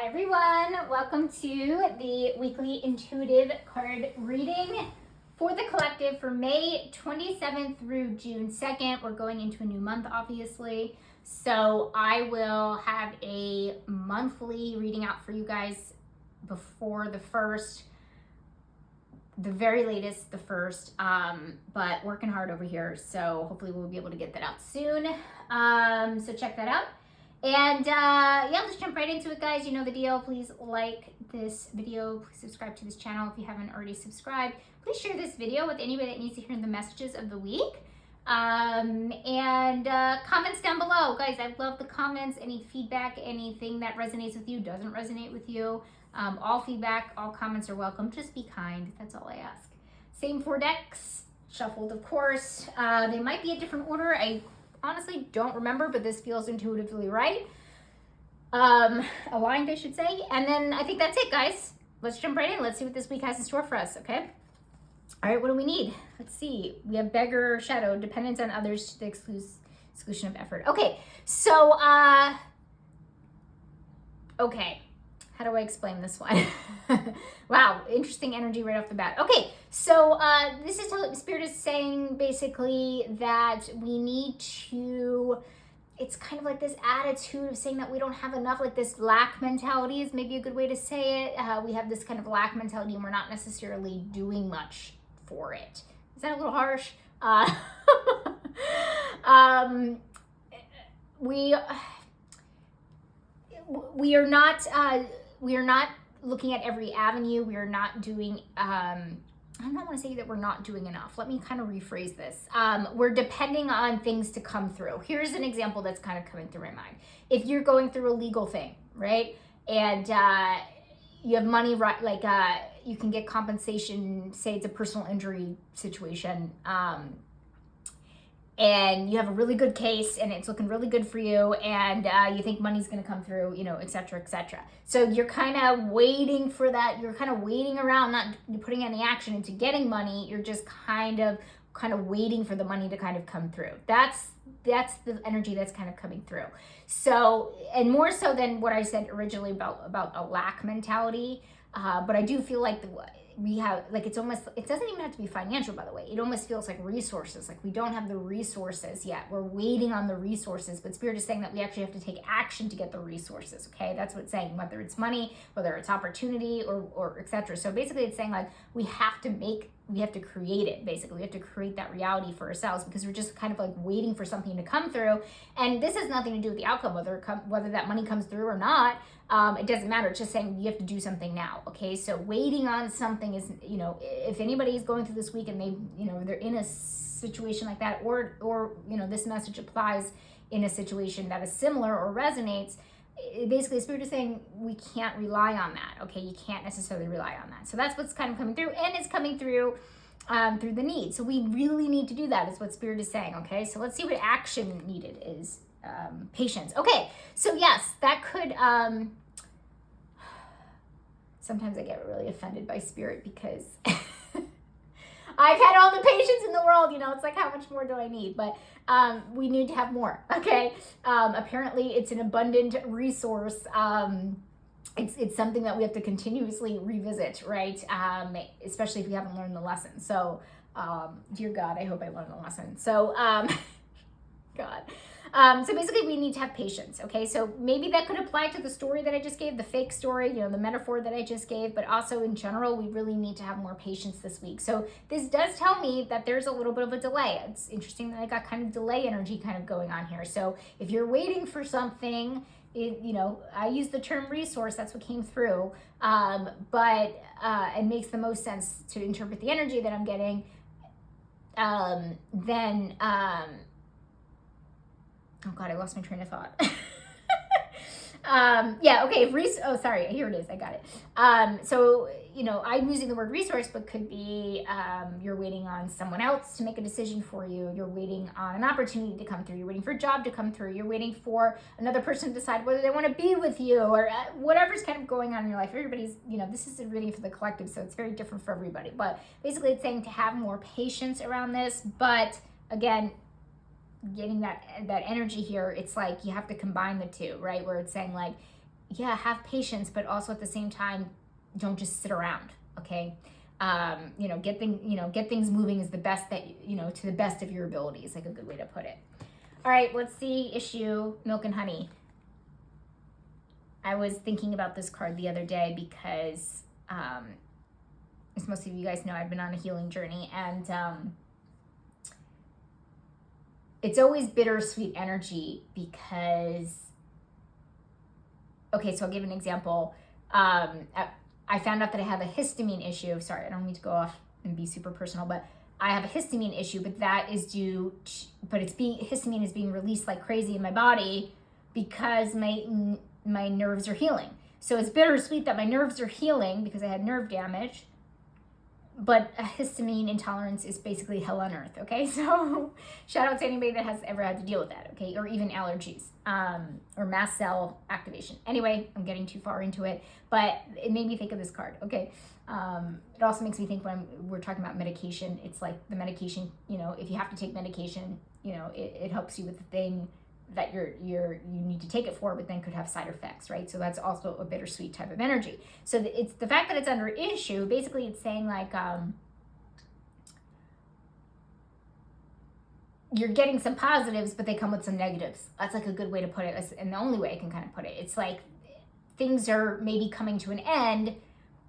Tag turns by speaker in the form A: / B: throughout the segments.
A: everyone, welcome to the weekly intuitive card reading for the collective for May 27th through June 2nd. We're going into a new month, obviously, so I will have a monthly reading out for you guys before the first, the very latest, the first, but working hard over here, so hopefully we'll be able to get that out soon. So check that out. And yeah, let's jump right into it, guys. You know the deal. Please like this video. Please subscribe to this channel if you haven't already subscribed. Please share this video with anybody that needs to hear the messages of the week. And comments down below. Guys, I love the comments. Any feedback, anything that resonates with you, doesn't resonate with you. All feedback, all comments are welcome. Just be kind. That's all I ask. Same 4 decks, shuffled, of course. They might be a different order. I honestly don't remember, but this feels intuitively right. Aligned, I should say. And then I think that's it, guys. Let's jump right in. Let's see what this week has in store for us, okay? All right, what do we need? Let's see. We have beggar, shadow, dependence on others to the exclusion of effort. Okay, so, okay. How do I explain this one? Wow, interesting energy right off the bat. Okay, so this is how Spirit is saying basically that we need to, it's kind of like this attitude of saying that we don't have enough, like this lack mentality is maybe a good way to say it. We have this kind of lack mentality and we're not necessarily doing much for it. Is that a little harsh? We are not looking at every avenue. We are not doing, I don't want to say that we're not doing enough. Let me kind of rephrase this. We're depending on things to come through. Here's an example that's kind of coming through my mind. If you're going through a legal thing, right? And you have money, right? Like you can get compensation, say it's a personal injury situation. And you have a really good case and it's looking really good for you and you think money's going to come through, you know, et cetera, et cetera. So you're kind of waiting for that. You're kind of waiting around, not putting any action into getting money. You're just kind of waiting for the money to kind of come through. That's the energy that's kind of coming through. So, and more so than what I said originally about a lack mentality. But I do feel like we have, like, it's almost, it doesn't even have to be financial, by the way. It almost feels like resources, like we don't have the resources yet. We're waiting on the resources, but Spirit is saying that we actually have to take action to get the resources, okay? That's what it's saying, whether it's money, whether it's opportunity, or et cetera. So basically it's saying, like, we have to create it, basically. We have to create that reality for ourselves because we're just kind of like waiting for something to come through. And this has nothing to do with the outcome, whether that money comes through or not. It doesn't matter. It's just saying you have to do something now, okay? So waiting on something is, you know, if anybody is going through this week and they, you know, they're in a situation like that, or you know, this message applies in a situation that is similar or resonates, basically Spirit is saying we can't rely on that, okay? You can't necessarily rely on that. So that's what's kind of coming through, and it's coming through through the need. So we really need to do that is what Spirit is saying, okay? So let's see what action needed is. Patience. Okay, so yes, that could, sometimes I get really offended by Spirit because I've had all the patience in the world, you know, it's like, how much more do I need? But we need to have more, okay? Apparently it's an abundant resource. It's something that we have to continuously revisit, right? Especially if you haven't learned the lesson. So, dear God, I hope I learned the lesson. So, God. So basically we need to have patience, okay? So maybe that could apply to the story that I just gave, the fake story, you know, the metaphor that I just gave, but also in general, we really need to have more patience this week. So this does tell me that there's a little bit of a delay. It's interesting that I got kind of delay energy kind of going on here. So if you're waiting for something, you know, I use the term resource, that's what came through, but it makes the most sense to interpret the energy that I'm getting, then, oh God, I lost my train of thought. Yeah, okay, oh, sorry, here it is, I got it. So, you know, I'm using the word resource, but could be you're waiting on someone else to make a decision for you. You're waiting on an opportunity to come through. You're waiting for a job to come through. You're waiting for another person to decide whether they want to be with you or whatever's kind of going on in your life. Everybody's, you know, this is a reading for the collective, so it's very different for everybody. But basically it's saying to have more patience around this, but again, getting that energy here, it's like you have to combine the two, right? Where it's saying like yeah, have patience, but also at the same time, don't just sit around. Okay. Get things moving is the best that, to the best of your ability is like a good way to put it. All right, let's see issue milk and honey. I was thinking about this card the other day because, as most of you guys know, I've been on a healing journey, and it's always bittersweet energy because, okay, so I'll give an example. I found out that I have a histamine issue. Sorry, I don't mean to go off and be super personal, but I have a histamine issue, but that is histamine is being released like crazy in my body because my nerves are healing. So it's bittersweet that my nerves are healing because I had nerve damage, but a histamine intolerance is basically hell on earth, okay? So shout out to anybody that has ever had to deal with that, okay? Or even allergies, or mast cell activation. Anyway, I'm getting too far into it, but it made me think of this card, okay? It also makes me think when we're talking about medication, it's like the medication, if you have to take medication, it helps you with the thing that you need to take it for, but then could have side effects, right? So that's also a bittersweet type of energy. So it's the fact that it's under issue. Basically, it's saying like you're getting some positives, but they come with some negatives. That's like a good way to put it, and the only way I can kind of put it. It's like things are maybe coming to an end,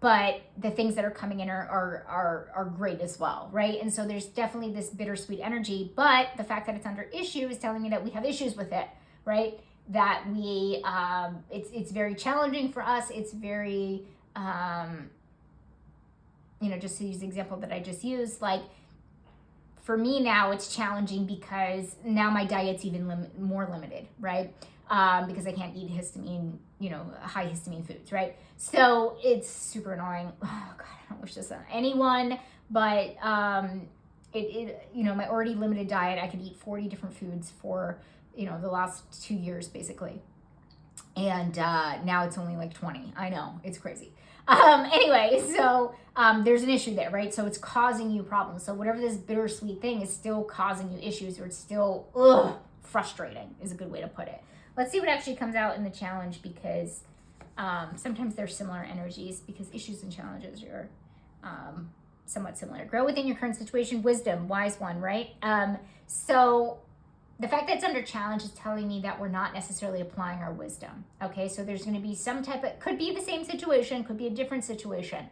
A: but the things that are coming in are great as well, right? And so there's definitely this bittersweet energy, but the fact that it's under issue is telling me that we have issues with it, right? That we, it's very challenging for us. It's very, just to use the example that I just used, like for me now it's challenging because now my diet's even more limited, right? Because I can't eat histamine, high histamine foods, right? So it's super annoying. Oh God, I don't wish this on anyone, but my already limited diet, I could eat 40 different foods for, the last 2 years basically. And now it's only like 20. I know, it's crazy. Anyway, so there's an issue there, right? So it's causing you problems. So whatever this bittersweet thing is still causing you issues, or it's still frustrating is a good way to put it. Let's see what actually comes out in the challenge, because sometimes they're similar energies, because issues and challenges are somewhat similar. Grow within your current situation. Wisdom, wise one, right? So the fact that it's under challenge is telling me that we're not necessarily applying our wisdom. Okay, so there's going to be some type of, could be the same situation, could be a different situation,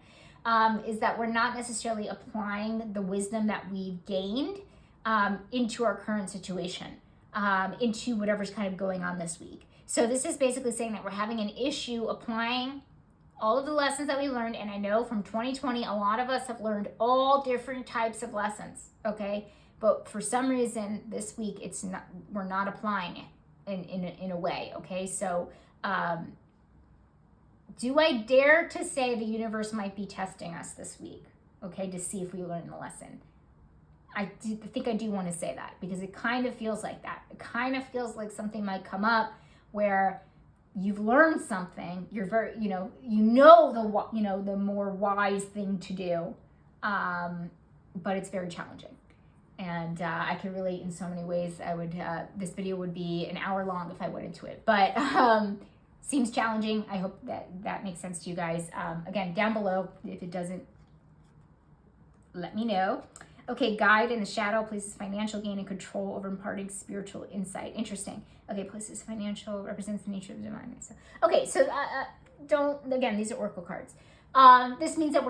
A: is that we're not necessarily applying the wisdom that we've gained into our current situation. Into whatever's kind of going on this week. So this is basically saying that we're having an issue applying all of the lessons that we learned. And I know from 2020, a lot of us have learned all different types of lessons, okay? But for some reason this week, we're not applying it in a way, okay? So do I dare to say the universe might be testing us this week, okay, to see if we learn the lesson? I think I do want to say that, because it kind of feels like that. It kind of feels like something might come up where you've learned something. You're very, the more wise thing to do, but it's very challenging. And I can relate in so many ways. This video would be an hour long if I went into it, but seems challenging. I hope that makes sense to you guys. Again, down below, if it doesn't, let me know. Okay, guide in the shadow places financial gain and control over imparting spiritual insight. Interesting. Okay, places financial represents the nature of the divine. So, okay, so again, these are oracle cards. This means that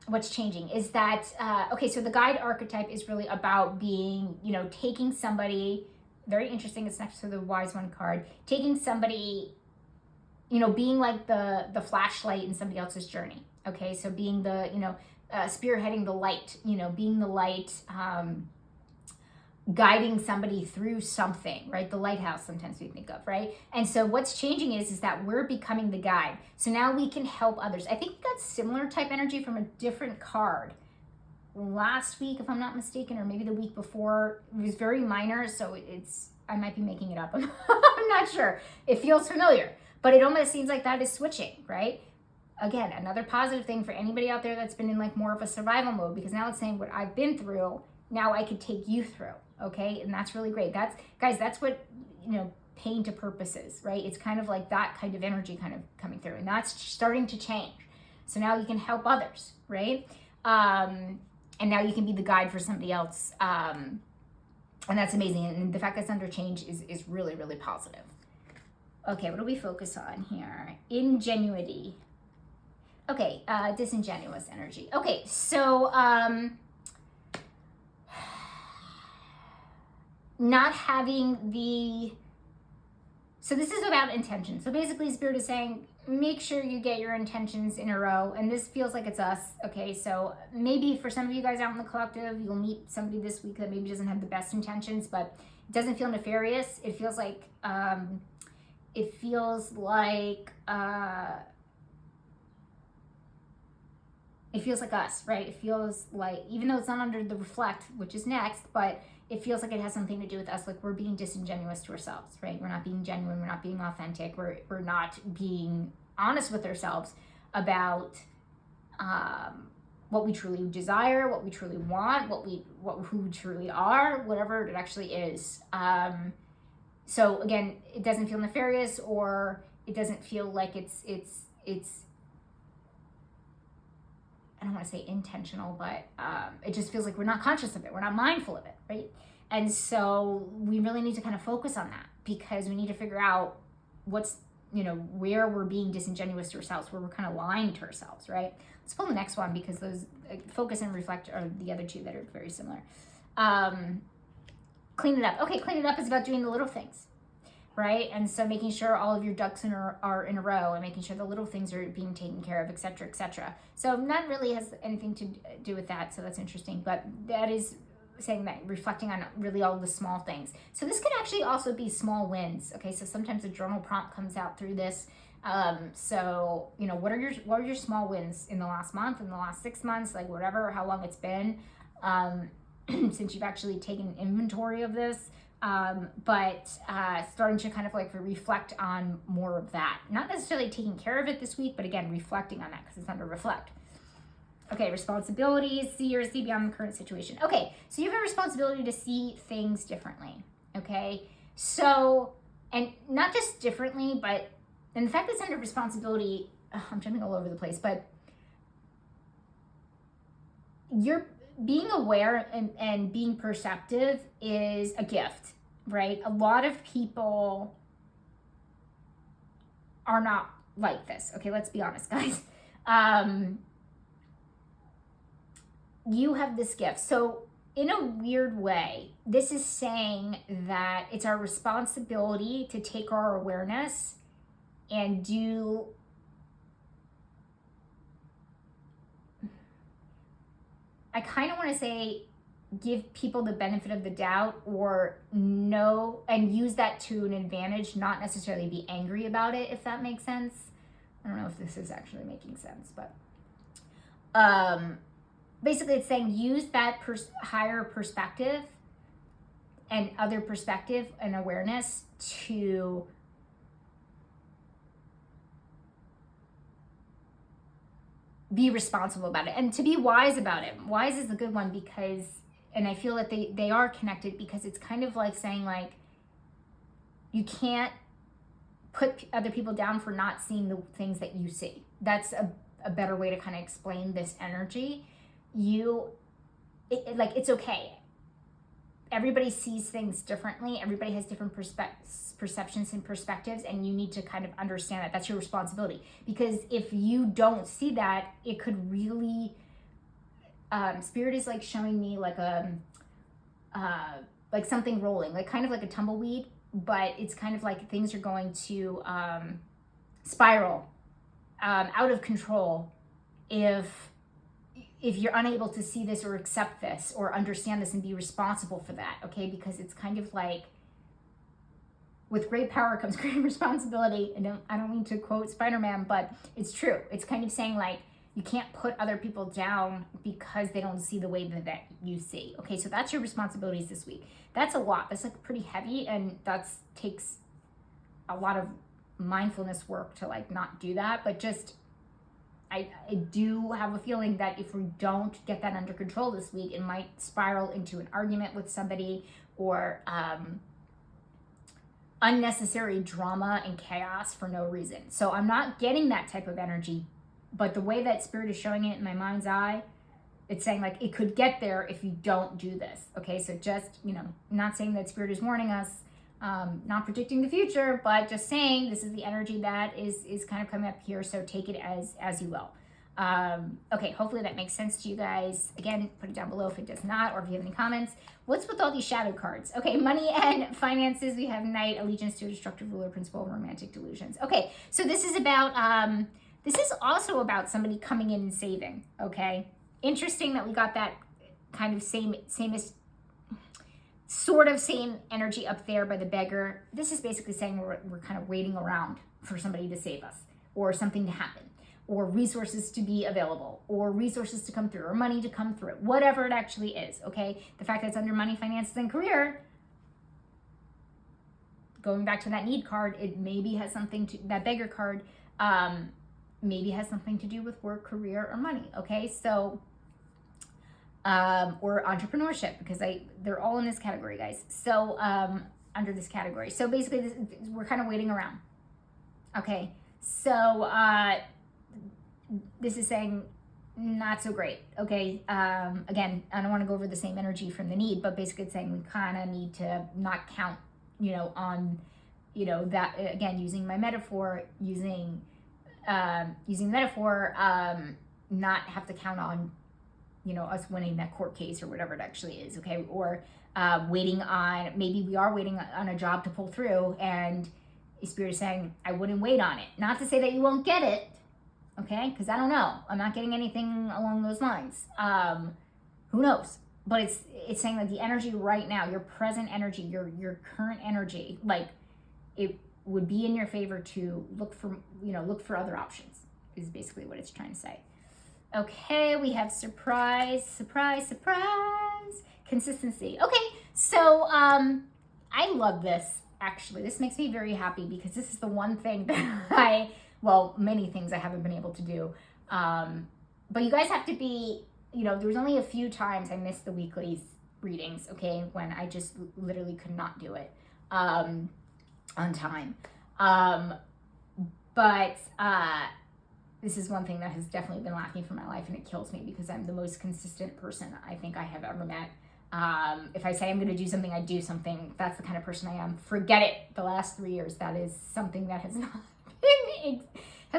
A: what's changing is that, okay, so the guide archetype is really about being, taking somebody, very interesting, it's next to the wise one card, taking somebody, being like the flashlight in somebody else's journey. Okay, so being the, spearheading the light, being the light, guiding somebody through something, right? The lighthouse sometimes we think of, right? And so what's changing is that we're becoming the guide. So now we can help others. I think we got similar type energy from a different card last week, if I'm not mistaken, or maybe the week before. It was very minor, so I might be making it up. I'm not sure. It feels familiar, but it almost seems like that is switching, right? Again, another positive thing for anybody out there that's been in like more of a survival mode, because now it's saying what I've been through, now I could take you through, okay? And that's really great. That's what, pain to purposes, right? It's kind of like that kind of energy kind of coming through, and that's starting to change. So now you can help others, right? And now you can be the guide for somebody else. And that's amazing. And the fact that it's under change is really, really positive. Okay, what do we focus on here? Ingenuity. Okay, disingenuous energy. Okay, so not having the, so this is about intention. So basically Spirit is saying, make sure you get your intentions in a row. And this feels like it's us. Okay, so maybe for some of you guys out in the collective, you'll meet somebody this week that maybe doesn't have the best intentions, but it doesn't feel nefarious. It feels like, it feels like us, right? It feels like, even though it's not under the reflect, which is next, but it feels like it has something to do with us. Like we're being disingenuous to ourselves, right? We're not being genuine. We're not being authentic. We're not being honest with ourselves about what we truly desire, what we truly want, who we truly are, whatever it actually is. So again, it doesn't feel nefarious, or it doesn't feel like it's I don't want to say intentional, but it just feels like we're not conscious of it. We're not mindful of it, right? And so we really need to kind of focus on that, because we need to figure out what's, where we're being disingenuous to ourselves, where we're kind of lying to ourselves, right? Let's pull the next one, because those focus and reflect are the other two that are very similar. Clean it up. Okay, clean it up is about doing the little things, right? And so making sure all of your ducks are in a row, and making sure the little things are being taken care of, et cetera, et cetera. So none really has anything to do with that, so that's interesting. But that is saying that, reflecting on really all the small things. So this can actually also be small wins. Okay, so sometimes a journal prompt comes out through this. So what are your small wins in the last month, in the last 6 months, like whatever, how long it's been, since you've actually taken inventory of this. But starting to kind of like reflect on more of that. Not necessarily taking care of it this week, but again, reflecting on that, because it's under reflect. Okay, responsibilities, see or see beyond the current situation. Okay, so you have a responsibility to see things differently, okay? So, and not just differently, but, and the fact that it's under responsibility, I'm jumping all over the place, but you're being aware and being perceptive is a gift, right? A lot of people are not like this. Okay, let's be honest, guys. You have this gift. So in a weird way, this is saying that it's our responsibility to take our awareness and do, I kind of want to say, give people the benefit of the doubt, or know and use that to an advantage, not necessarily be angry about it, if that makes sense. I don't know if this is actually making sense, but basically it's saying use that higher perspective and other perspective and awareness to be responsible about it and to be wise about it. Wise is a good one, because, and I feel that they are connected, because it's kind of like saying, like, you can't put other people down for not seeing the things that you see. That's a better way to kind of explain this energy. It's okay. Everybody sees things differently. Everybody has different perceptions and perspectives, and you need to kind of understand that. That's your responsibility. Because if you don't see that, it could really, Spirit is like showing me like like something rolling, like kind of like a tumbleweed, but it's kind of like things are going to spiral out of control if you're unable to see this or accept this or understand this and be responsible for that, okay? Because it's kind of like, with great power comes great responsibility. I don't mean to quote Spider-Man, but it's true. It's kind of saying, like, you can't put other people down because they don't see the way that you see. Okay, so that's your responsibilities this week. That's a lot. That's like pretty heavy, and that takes a lot of mindfulness work to like not do that, but just I do have a feeling that if we don't get that under control this week, it might spiral into an argument with somebody, or unnecessary drama and chaos for no reason. So I'm not getting that type of energy, but the way that Spirit is showing it in my mind's eye, it's saying like it could get there if you don't do this. Okay, so just, not saying that Spirit is warning us, not predicting the future, but just saying this is the energy that is kind of coming up here. So take it as you will. Okay, hopefully that makes sense to you guys. Again, put it down below if it does not, or if you have any comments. What's with all these shadow cards? Okay, money and finances. We have Knight, allegiance to a destructive ruler, principle, romantic delusions. Okay, so this is about, this is also about somebody coming in and saving, okay? Interesting that we got that kind of same energy up there by the beggar. This is basically saying we're kind of waiting around for somebody to save us, or something to happen, or resources to be available, or resources to come through, or money to come through, whatever it actually is, okay? The fact that it's under money, finances, and career, going back to that need card, it maybe has something to, that beggar card, maybe has something to do with work, career, or money, okay? So, or entrepreneurship, because they're all in this category, guys. So, under this category. So basically, we're kind of waiting around, okay? So, this is saying not so great, okay? Again, I don't want to go over the same energy from the need, but basically it's saying we kind of need to not count, on, that, again, using my metaphor, using metaphor, not have to count on, us winning that court case or whatever it actually is, okay? Or waiting on, maybe we are waiting on a job to pull through, and Spirit is saying, I wouldn't wait on it. Not to say that you won't get it, okay? Because I don't know. I'm not getting anything along those lines. Who knows? But it's saying that the energy right now, your present energy, your current energy, like it would be in your favor to look for other options, is basically what it's trying to say. Okay, we have surprise, consistency. Okay, so I love this, actually. This makes me very happy because this is the one thing that many things I haven't been able to do. But you guys have to be, there was only a few times I missed the weekly readings, okay, when I just literally could not do it on time. But this is one thing that has definitely been lacking from my life, and it kills me because I'm the most consistent person I think I have ever met. If I say I'm going to do something, I do something. That's the kind of person I am. Forget it. The last 3 years, that is something that has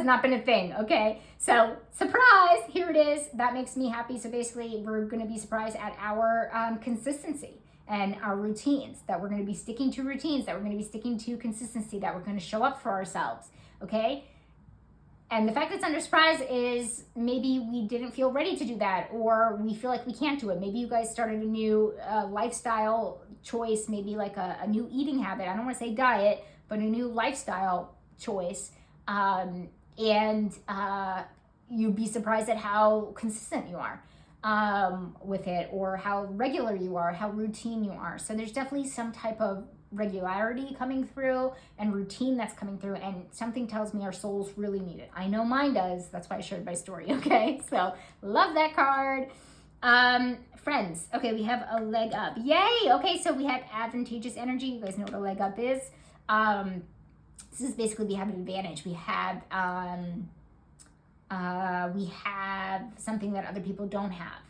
A: not been a thing, okay? So, surprise, here it is. That makes me happy. So basically, we're going to be surprised at our consistency and our routines, that we're going to be sticking to routines, that we're going to be sticking to consistency, that we're going to show up for ourselves, okay? And the fact that it's under surprise is maybe we didn't feel ready to do that, or we feel like we can't do it. Maybe you guys started a new lifestyle choice, maybe like a new eating habit. I don't want to say diet, but a new lifestyle choice. And you'd be surprised at how consistent you are with it, or how regular you are, how routine you are. So there's definitely some type of regularity coming through and routine that's coming through, and something tells me our souls really need it. I know mine does. That's why I shared my story, okay? So love that card. Friends, okay, we have a leg up. Yay! Okay, so we have advantageous energy. You guys know what a leg up is. This is basically we have an advantage. We have something that other people don't have.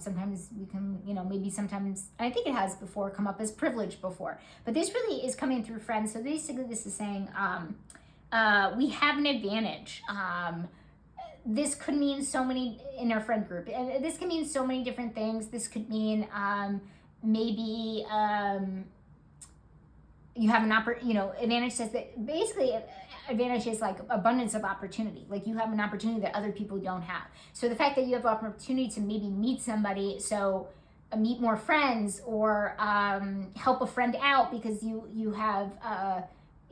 A: Sometimes we can, maybe sometimes, I think it has before come up as privilege before, but this really is coming through friends. So basically this is saying we have an advantage. This could mean so many in our friend group. And this can mean so many different things. This could mean maybe you have an advantage says that basically advantage is like abundance of opportunity. Like you have an opportunity that other people don't have. So the fact that you have opportunity to maybe meet somebody, so meet more friends, or help a friend out because you have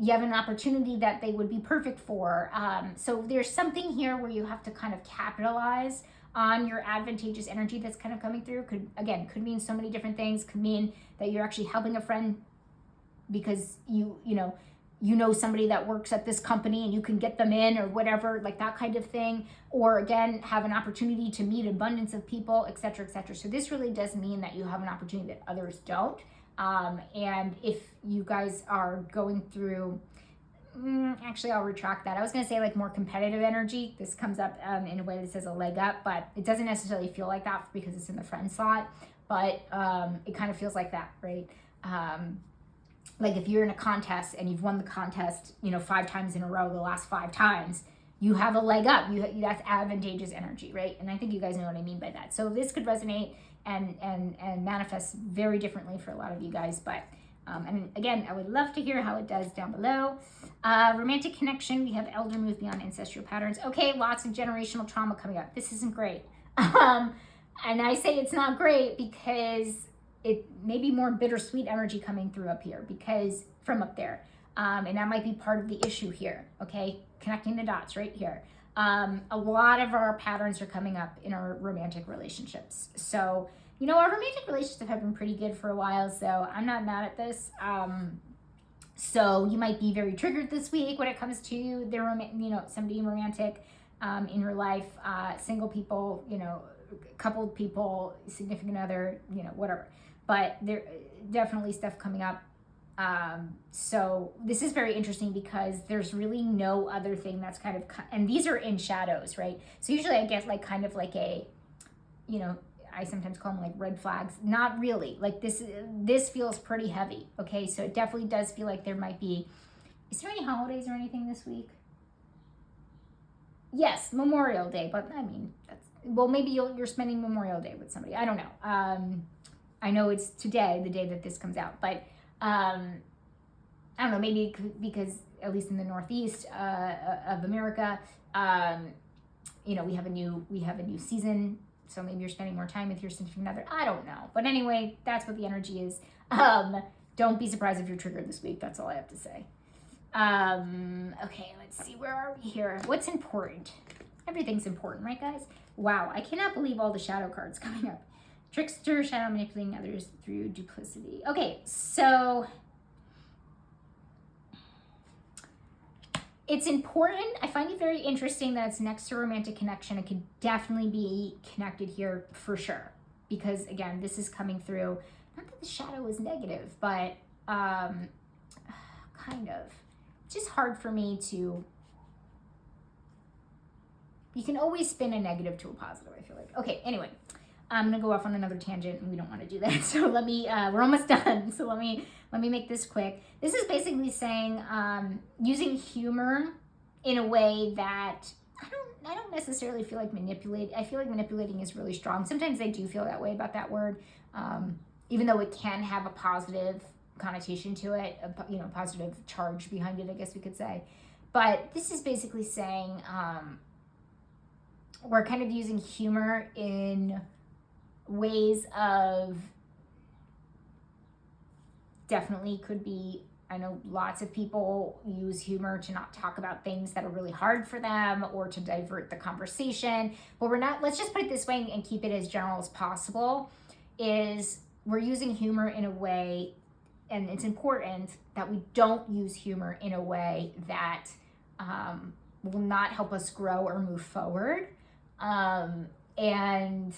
A: an opportunity that they would be perfect for. So there's something here where you have to kind of capitalize on your advantageous energy that's kind of coming through. Could mean so many different things. Could mean that you're actually helping a friend because you know somebody that works at this company and you can get them in, or whatever, like that kind of thing. Or again, have an opportunity to meet abundance of people, etc., etc. So this really does mean that you have an opportunity that others don't. And if you guys are going through, actually, I'll retract that. I was going to say like more competitive energy. This comes up in a way that says a leg up, but it doesn't necessarily feel like that because it's in the friend slot. But it kind of feels like that, right? Like if you're in a contest and you've won the contest, 5 times in a row, the last 5 times, you have a leg up. That's advantageous energy, right? And I think you guys know what I mean by that. So this could resonate and manifest very differently for a lot of you guys, but. And again, I would love to hear how it does down below. Romantic connection, we have elder move beyond ancestral patterns. Okay, lots of generational trauma coming up. This isn't great. And I say it's not great because it may be more bittersweet energy coming through up here because from up there. And that might be part of the issue here, okay? Connecting the dots right here. A lot of our patterns are coming up in our romantic relationships. So, our romantic relationships have been pretty good for a while, so I'm not mad at this. So you might be very triggered this week when it comes to somebody romantic in your life, single people, coupled people, significant other, whatever. But there definitely stuff coming up. So this is very interesting because there's really no other thing that's kind of, and these are in shadows, right? So usually I get like kind of like a, I sometimes call them like red flags. Not really. Like this feels pretty heavy. Okay, so it definitely does feel like there might be. Is there any holidays or anything this week? Yes, Memorial Day, but I mean, maybe you're spending Memorial Day with somebody. I don't know. I know it's today, the day that this comes out, but I don't know. Maybe because at least in the Northeast of America, we have a new season. So maybe you're spending more time with your significant other. I don't know. But anyway, that's what the energy is. Don't be surprised if you're triggered this week. That's all I have to say. Okay, let's see. Where are we here? What's important? Everything's important, right, guys? Wow, I cannot believe all the shadow cards coming up. Trickster, shadow manipulating others through duplicity. Okay, so it's important. I find it very interesting that it's next to romantic connection. It could definitely be connected here for sure. Because again, this is coming through, not that the shadow is negative, but kind of. It's just hard for me to, you can always spin a negative to a positive, I feel like. Okay, anyway, I'm gonna go off on another tangent and we don't wanna do that. So let me, we're almost done. So let me make this quick. This is basically saying using humor in a way that I don't necessarily feel like manipulate. I feel like manipulating is really strong. Sometimes I do feel that way about that word, even though it can have a positive connotation to it, a positive charge behind it, I guess we could say. But this is basically saying we're kind of using humor in ways of, definitely could be, I know lots of people use humor to not talk about things that are really hard for them or to divert the conversation, but let's just put it this way and keep it as general as possible, is we're using humor in a way, and it's important that we don't use humor in a way that will not help us grow or move forward. And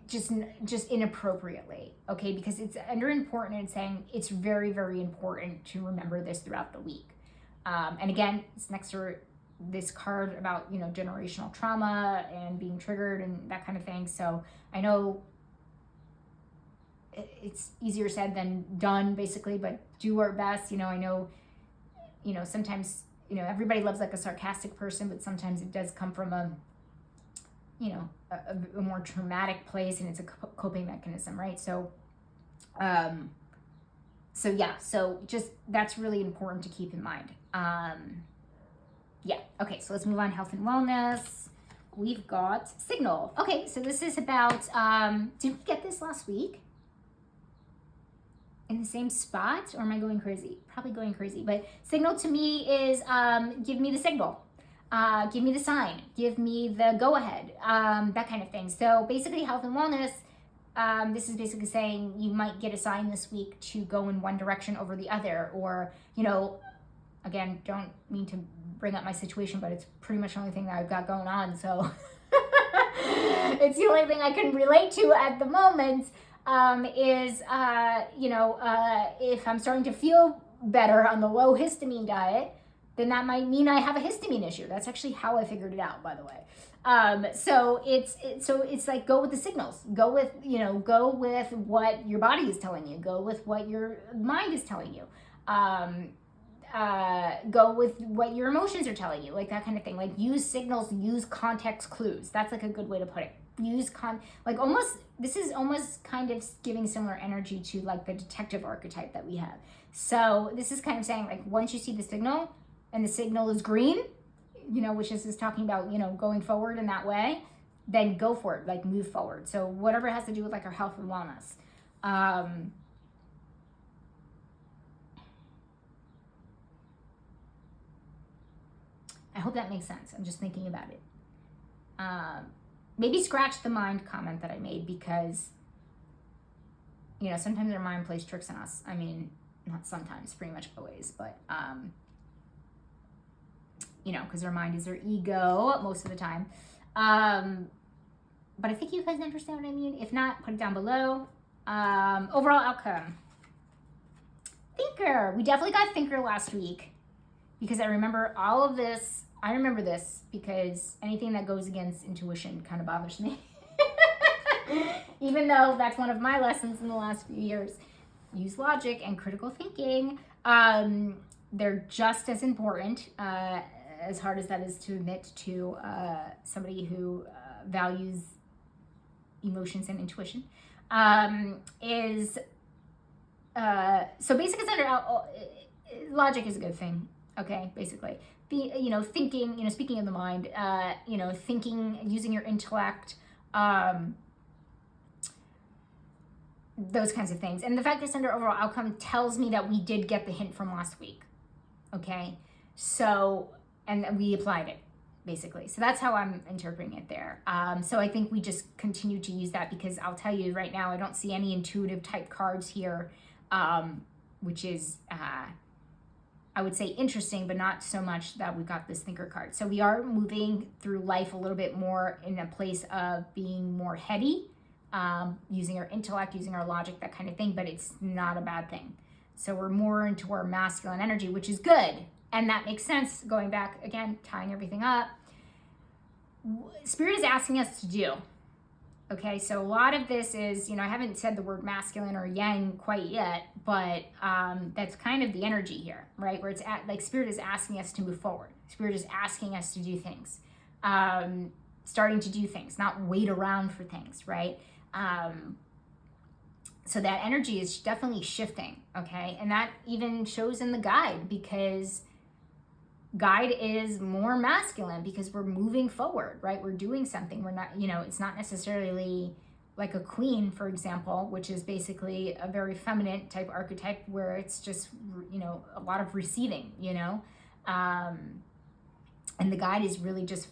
A: just inappropriately, okay? Because it's under important and saying it's very, very important to remember this throughout the week. And again, it's next to this card about, generational trauma and being triggered and that kind of thing. So I know it's easier said than done, basically, but do our best. I know, sometimes, everybody loves like a sarcastic person, but sometimes it does come from a more traumatic place, and it's a coping mechanism, right? So just that's really important to keep in mind. Okay, so let's move on. Health and wellness. We've got Signal. Okay, so this is about, did we get this last week? In the same spot, or am I going crazy? Probably going crazy, but Signal to me is give me the signal. Give me the sign, give me the go ahead, that kind of thing. So basically health and wellness, this is basically saying you might get a sign this week to go in one direction over the other, or, again, don't mean to bring up my situation, but it's pretty much the only thing that I've got going on. So it's the only thing I can relate to at the moment. is, if I'm starting to feel better on the low histamine diet, then that might mean I have a histamine issue. That's actually how I figured it out, by the way. So it's like, go with the signals. Go with what your body is telling you. Go with what your mind is telling you. Go with what your emotions are telling you, like that kind of thing. Like, use signals, use context clues. That's like a good way to put it. This is almost kind of giving similar energy to like the detective archetype that we have. So this is kind of saying, like, once you see the signal and the signal is green, which is talking about, going forward in that way, then go for it, like move forward. So whatever has to do with like our health and wellness. I hope that makes sense. I'm just thinking about it. Maybe scratch the mind comment that I made, because, sometimes our mind plays tricks on us. I mean, not sometimes, pretty much always, but, because our mind is our ego most of the time. But I think you guys understand what I mean. If not, put it down below. Overall outcome. Thinker. We definitely got Thinker last week, because I remember all of this. I remember this because anything that goes against intuition kind of bothers me. Even though that's one of my lessons in the last few years. Use logic and critical thinking. They're just as important, as hard as that is to admit to somebody who values emotions and intuition. So basic is logic is a good thing. Okay, basically. Thinking, speaking of the mind, thinking, using your intellect, those kinds of things. And the fact it's under overall outcome tells me that we did get the hint from last week. Okay, so, and we applied it, basically. So that's how I'm interpreting it there. So I think we just continue to use that, because I'll tell you right now, I don't see any intuitive type cards here, which is, I would say, interesting, but not so much that we got this Thinker card. So we are moving through life a little bit more in a place of being more heady, using our intellect, using our logic, that kind of thing, but it's not a bad thing. So we're more into our masculine energy, which is good. And that makes sense, going back, again, tying everything up. Spirit is asking us to do. Okay, so a lot of this is, I haven't said the word masculine or yang quite yet, but that's kind of the energy here, right? Where it's like Spirit is asking us to move forward. Spirit is asking us to do things, starting to do things, not wait around for things, right? So that energy is definitely shifting, okay? And that even shows in the guide, because guide is more masculine, because we're moving forward, right? We're doing something. We're not, it's not necessarily like a queen, for example, which is basically a very feminine type archetype, where it's just, a lot of receiving, and the guide is really just,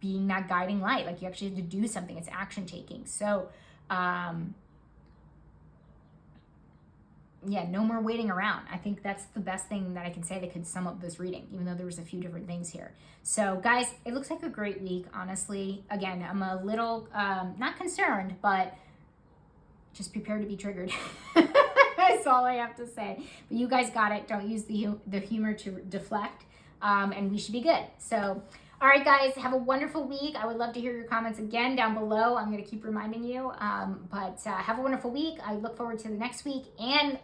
A: being that guiding light. Like, you actually have to do something. It's action taking. So, yeah, no more waiting around. I think that's the best thing that I can say that could sum up this reading, even though there was a few different things here. So guys, it looks like a great week, honestly. Again, I'm a little, not concerned, but just prepare to be triggered. That's all I have to say. But you guys got it. Don't use the humor to deflect, and we should be good. So, all right, guys, have a wonderful week. I would love to hear your comments again down below. I'm going to keep reminding you. But have a wonderful week. I look forward to the next week. And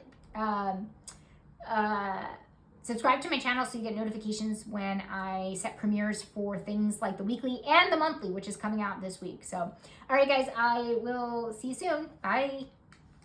A: subscribe to my channel so you get notifications when I set premieres for things like the weekly and the monthly, which is coming out this week. So, all right, guys, I will see you soon. Bye.